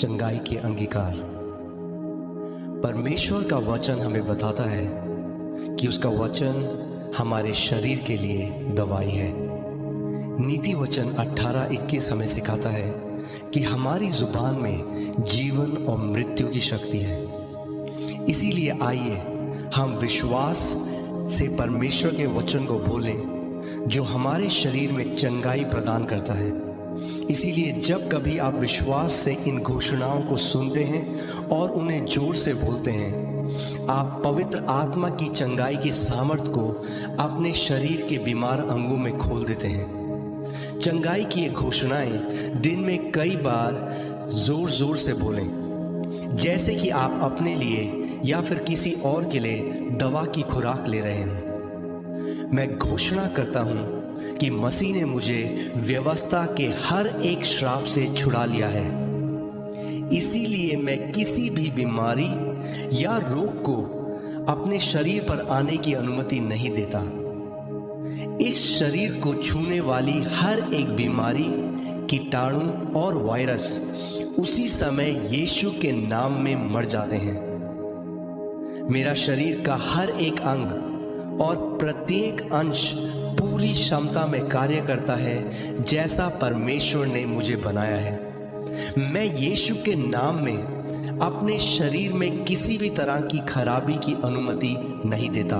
चंगाई के अंगीकार। परमेश्वर का वचन हमें बताता है कि उसका वचन हमारे शरीर के लिए दवाई है। नीति वचन 18:21 हमें सिखाता है कि हमारी जुबान में जीवन और मृत्यु की शक्ति है। इसीलिए आइए हम विश्वास से परमेश्वर के वचन को बोलें जो हमारे शरीर में चंगाई प्रदान करता है। इसीलिए जब कभी आप विश्वास से इन घोषणाओं को सुनते हैं और उन्हें जोर से बोलते हैं, आप पवित्र आत्मा की चंगाई की सामर्थ्य को अपने शरीर के बीमार अंगों में खोल देते हैं। चंगाई की ये घोषणाएं दिन में कई बार जोर जोर से बोलें, जैसे कि आप अपने लिए या फिर किसी और के लिए दवा की खुराक ले रहे हैं। मैं घोषणा करता हूं कि मसीह ने मुझे व्यवस्था के हर एक श्राप से छुड़ा लिया है। इसीलिए मैं किसी भी बीमारी या रोग को अपने शरीर पर आने की अनुमति नहीं देता। इस शरीर को छूने वाली हर एक बीमारी, कीटाणु और वायरस उसी समय यीशु के नाम में मर जाते हैं। मेरा शरीर का हर एक अंग और प्रत्येक अंश पूरी क्षमता में कार्य करता है जैसा परमेश्वर ने मुझे बनाया है। मैं यीशु के नाम में अपने शरीर में किसी भी तरह की खराबी की अनुमति नहीं देता।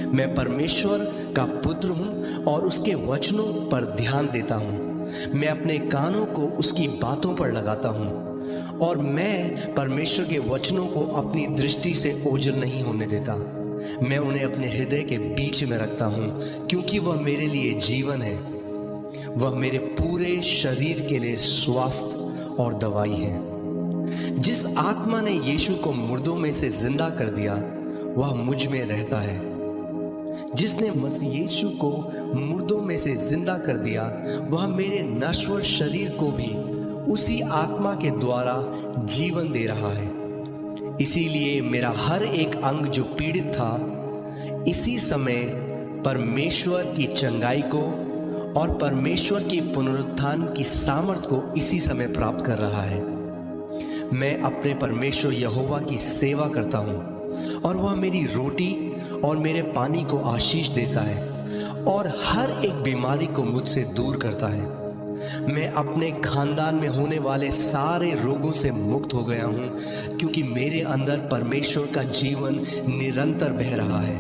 मैं परमेश्वर का पुत्र हूं और उसके वचनों पर ध्यान देता हूं। मैं अपने कानों को उसकी बातों पर लगाता हूं और मैं परमेश्वर के वचनों को अपनी दृष्टि से ओझल नहीं होने देता। मैं उन्हें अपने हृदय के बीच में रखता हूं क्योंकि वह मेरे लिए जीवन है। वह मेरे पूरे शरीर के लिए स्वास्थ्य और दवाई है। जिस आत्मा ने यीशु को मुर्दों में से जिंदा कर दिया वह मुझ में रहता है। जिसने मसीह यीशु को मुर्दों में से जिंदा कर दिया वह मेरे नश्वर शरीर को भी उसी आत्मा के द्वारा जीवन दे रहा है। इसीलिए मेरा हर एक अंग जो पीड़ित था इसी समय परमेश्वर की चंगाई को और परमेश्वर की पुनरुत्थान की सामर्थ को इसी समय प्राप्त कर रहा है। मैं अपने परमेश्वर यहोवा की सेवा करता हूँ और वह मेरी रोटी और मेरे पानी को आशीष देता है और हर एक बीमारी को मुझसे दूर करता है। मैं अपने खानदान में होने वाले सारे रोगों से मुक्त हो गया हूं क्योंकि मेरे अंदर परमेश्वर का जीवन निरंतर बह रहा है।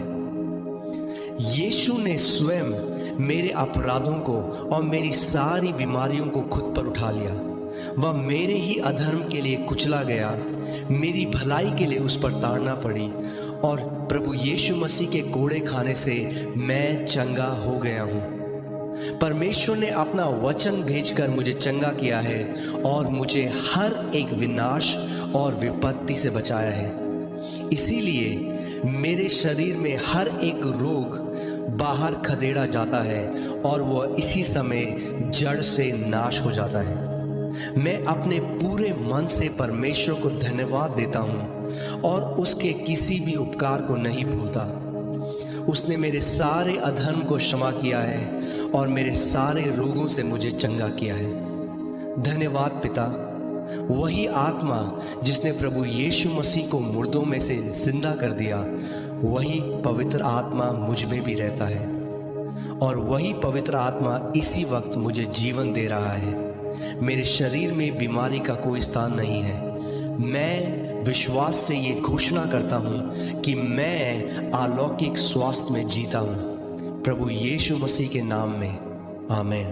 यीशु ने स्वयं मेरे अपराधों को और मेरी सारी बीमारियों को खुद पर उठा लिया। वह मेरे ही अधर्म के लिए कुचला गया, मेरी भलाई के लिए उस पर ताड़ना पड़ी और प्रभु यीशु मसीह के कोड़े खाने से मैं चंगा हो गया हूं। परमेश्वर ने अपना वचन भेजकर मुझे चंगा किया है और मुझे हर एक विनाश और विपत्ति से बचाया है। इसीलिए मेरे शरीर में हर एक रोग बाहर खदेड़ा जाता है और वह इसी समय जड़ से नाश हो जाता है। मैं अपने पूरे मन से परमेश्वर को धन्यवाद देता हूँ और उसके किसी भी उपकार को नहीं भूलता। उसने मेरे सारे अधर्म को क्षमा किया है और मेरे सारे रोगों से मुझे चंगा किया है। धन्यवाद पिता। वही आत्मा जिसने प्रभु यीशु मसीह को मुर्दों में से जिंदा कर दिया वही पवित्र आत्मा मुझ में भी रहता है और वही पवित्र आत्मा इसी वक्त मुझे जीवन दे रहा है। मेरे शरीर में बीमारी का कोई स्थान नहीं है। मैं विश्वास से ये घोषणा करता हूँ कि मैं अलौकिक स्वास्थ्य में जीता हूँ। प्रभु यीशु मसीह के नाम में आमीन।